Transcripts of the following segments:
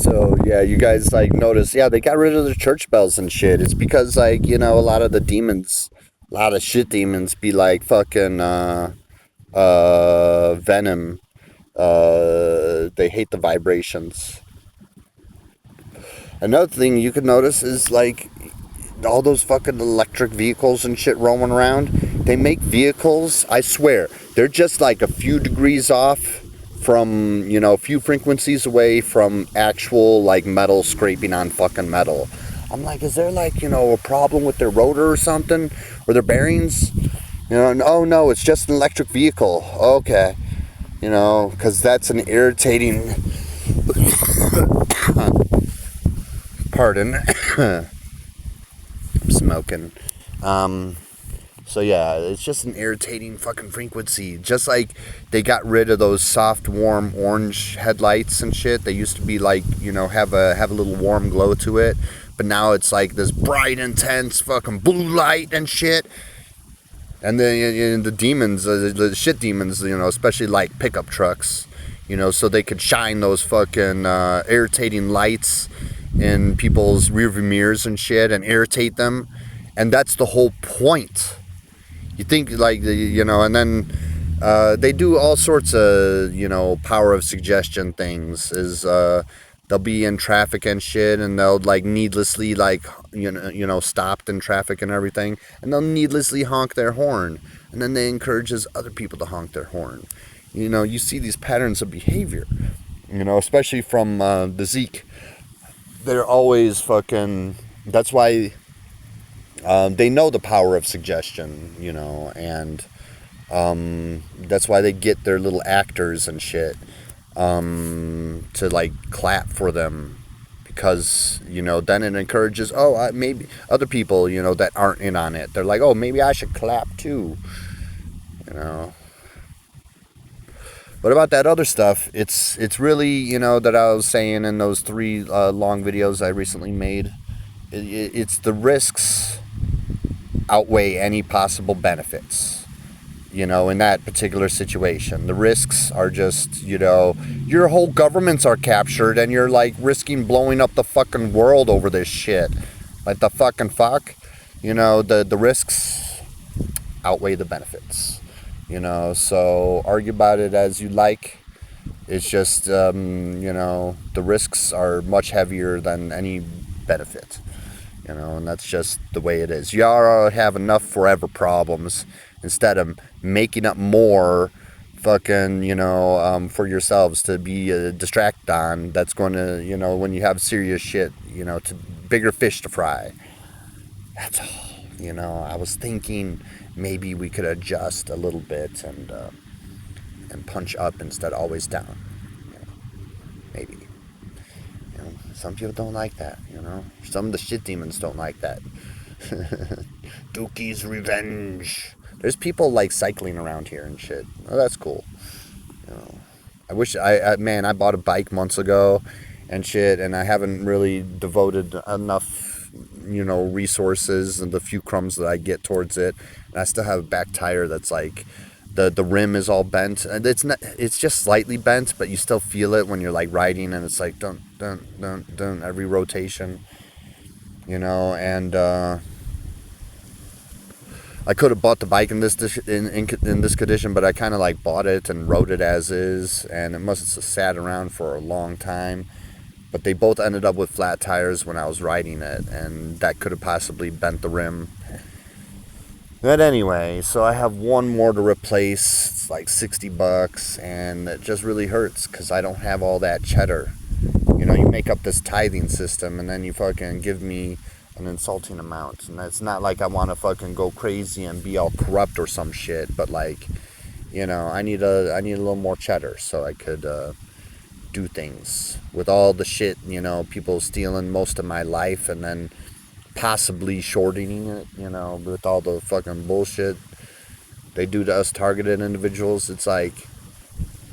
So yeah, you guys like notice, yeah, they got rid of the church bells and shit. It's because like, a lot of the demons, a lot of shit demons be like fucking venom. They hate the vibrations. Another thing you could notice is like all those fucking electric vehicles and shit roaming around. They make vehicles, I swear, they're just like a few degrees off from, a few frequencies away from actual like metal scraping on fucking metal. I'm like, is there like, a problem with their rotor or something? Or their bearings? Oh no, it's just an electric vehicle. Okay. Because that's an irritating... Pardon. I'm smoking. So yeah, it's just an irritating fucking frequency. Just like they got rid of those soft, warm orange headlights and shit. They used to be like, have a little warm glow to it. But now it's like this bright, intense fucking blue light and shit. And then the demons, the shit demons, especially like pickup trucks, so they could shine those fucking irritating lights in people's rearview mirrors and shit and irritate them. And that's the whole point. You think like, and then they do all sorts of, power of suggestion things. They'll be in traffic and shit, and they'll like needlessly like stopped in traffic and everything, and they'll needlessly honk their horn, and then they encourages other people to honk their horn. You see these patterns of behavior, especially from the Zeke. They're always fucking. That's why they know the power of suggestion, and that's why they get their little actors and shit. To like clap for them, because then it encourages maybe other people that aren't in on it. They're like, oh, maybe I should clap too. What about that other stuff? It's really that I was saying in those 3 long videos I recently made. It's the risks outweigh any possible benefits. In that particular situation, the risks are just, your whole governments are captured and you're like risking blowing up the fucking world over this shit. Like the fucking fuck, the risks outweigh the benefits, so argue about it as you like. It's just, the risks are much heavier than any benefit, and that's just the way it is. Y'all have enough forever problems instead of making up more fucking, for yourselves to be distracted on. That's going to, when you have serious shit, to bigger fish to fry. That's all, I was thinking maybe we could adjust a little bit and punch up instead of always down. Maybe. Some people don't like that, Some of the shit demons don't like that. Dookie's revenge. There's people like cycling around here and shit. Oh, that's cool. I wish I bought a bike months ago and shit, and I haven't really devoted enough, resources and the few crumbs that I get towards it. And I still have a back tire that's like the rim is all bent, and it's just slightly bent, but you still feel it when you're like riding, and it's like dun dun dun dun every rotation, and I could have bought the bike in this condition, but I kind of like bought it and rode it as is, and it must have sat around for a long time. But they both ended up with flat tires when I was riding it, and that could have possibly bent the rim. But anyway, so I have one more to replace. It's like $60, and it just really hurts because I don't have all that cheddar. You make up this tithing system, and then you fucking give me an insulting amount, and it's not like I want to fucking go crazy and be all corrupt or some shit, but like, I need a little more cheddar so I could do things with all the shit, people stealing most of my life and then possibly shortening it, with all the fucking bullshit they do to us targeted individuals. It's like,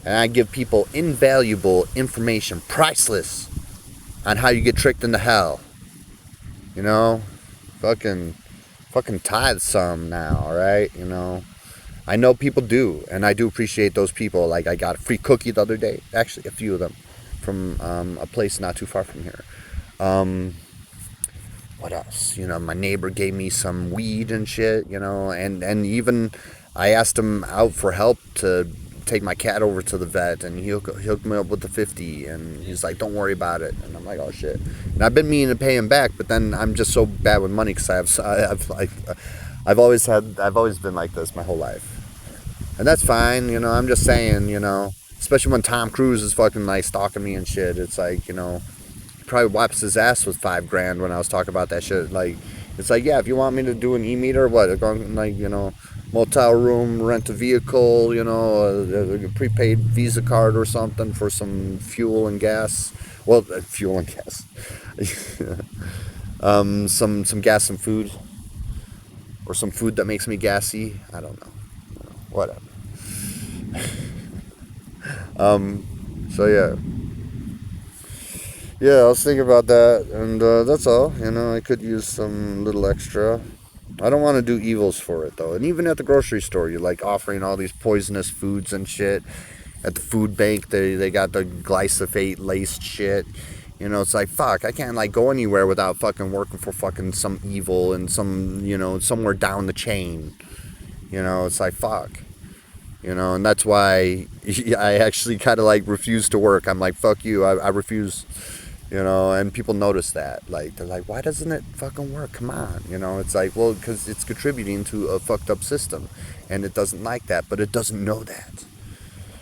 and I give people invaluable information, priceless, on how you get tricked into hell. Fucking tithe some now, alright? I know people do, and I do appreciate those people. Like, I got a free cookie the other day, actually, a few of them. from a place not too far from here. What else? My neighbor gave me some weed and shit, and even I asked him out for help to take my cat over to the vet, and he hooked me up with the 50, and he's like, don't worry about it. And I'm like, oh shit. And I've been meaning to pay him back, but then I'm just so bad with money because I've always been like this my whole life. And that's fine, I'm just saying, especially when Tom Cruise is fucking like stalking me and shit. It's like, he probably wipes his ass with $5,000 when I was talking about that shit. Like, it's like, yeah, if you want me to do an e-meter, what, like, motel room, rent a vehicle, a prepaid Visa card or something for some fuel and gas. Well, fuel and gas. Some gas and food, or some food that makes me gassy. I don't know. Whatever. So yeah, I was thinking about that, and that's all. I could use some little extra. I don't want to do evils for it though. And even at the grocery store, you're like offering all these poisonous foods and shit. At the food bank, they got the glyphosate laced shit. It's like, fuck, I can't like go anywhere without fucking working for fucking some evil and some, somewhere down the chain. It's like, fuck. And that's why I actually kind of like refuse to work. I'm like, fuck you, I refuse. And people notice that. Like, they're like, why doesn't it fucking work? Come on. It's like, well, because it's contributing to a fucked up system. And it doesn't like that, but it doesn't know that.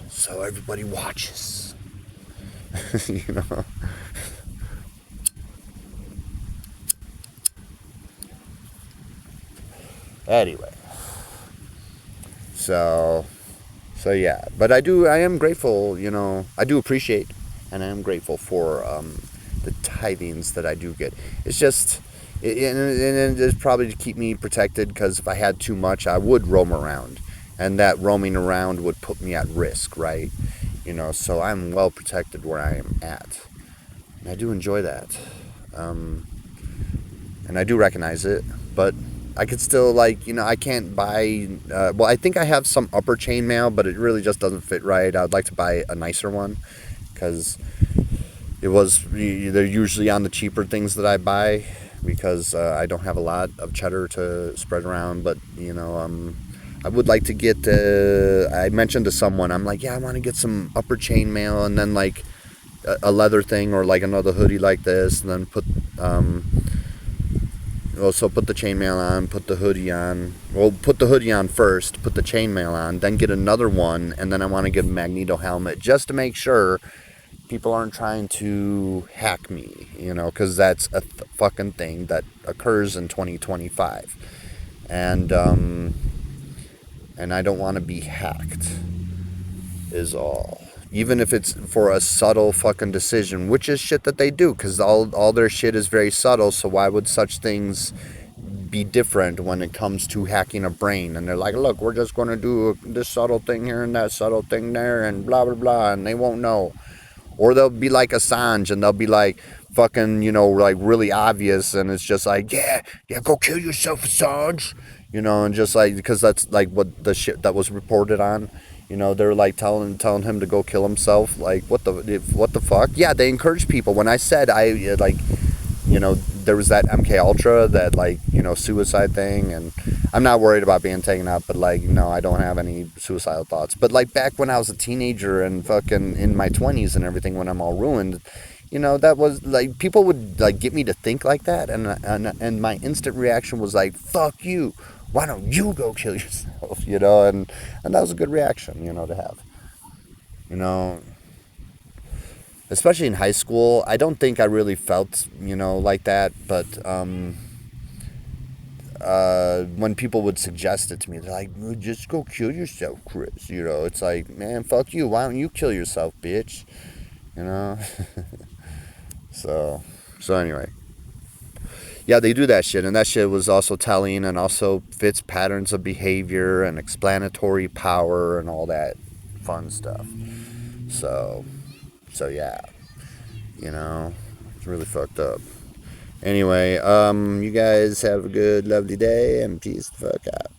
So everybody watches. Anyway. So yeah. But I am grateful, I do appreciate and I am grateful for the tithings that I do get. It's just, and it's probably to keep me protected, because if I had too much, I would roam around, and that roaming around would put me at risk, right? So I'm well protected where I am at, and I do enjoy that, and I do recognize it, but I could still, like, I can't buy, well, I think I have some upper chainmail, but it really just doesn't fit right. I would like to buy a nicer one, because they're usually on the cheaper things that I buy, because I don't have a lot of cheddar to spread around. But I would like to get, I mentioned to someone, I'm like, yeah, I want to get some upper chainmail, and then like a leather thing, or like another hoodie like this, and then put also put the chainmail on, put the hoodie on. Well, put the hoodie on first, put the chainmail on, then get another one, and then I want to get a Magneto helmet, just to make sure people aren't trying to hack me, because that's a fucking thing that occurs in 2025. And I don't want to be hacked, is all. Even if it's for a subtle fucking decision, which is shit that they do, because all their shit is very subtle, so why would such things be different when it comes to hacking a brain? And they're like, look, we're just going to do this subtle thing here and that subtle thing there, and blah, blah, blah, and they won't know. Or they'll be like Assange, and they'll be like fucking, like really obvious, and it's just like, yeah, go kill yourself, Assange, and just like, because that's like what the shit that was reported on. They're like telling him to go kill himself. Like, what the fuck? Yeah, they encourage people. When I said there was that MK Ultra, that like, suicide thing, and I'm not worried about being taken out, but like, no, I don't have any suicidal thoughts. But like back when I was a teenager and fucking in my 20s and everything, when I'm all ruined, that was like, people would like get me to think like that, and my instant reaction was like, fuck you. Why don't you go kill yourself? And that was a good reaction, to have. Especially in high school, I don't think I really felt, like that, but when people would suggest it to me, they're like, well, just go kill yourself, Chris. It's like, man, fuck you. Why don't you kill yourself, bitch? So anyway. Yeah, they do that shit, and that shit was also telling, and also fits patterns of behavior and explanatory power and all that fun stuff. So yeah, it's really fucked up. Anyway, you guys have a good, lovely day, and peace the fuck out.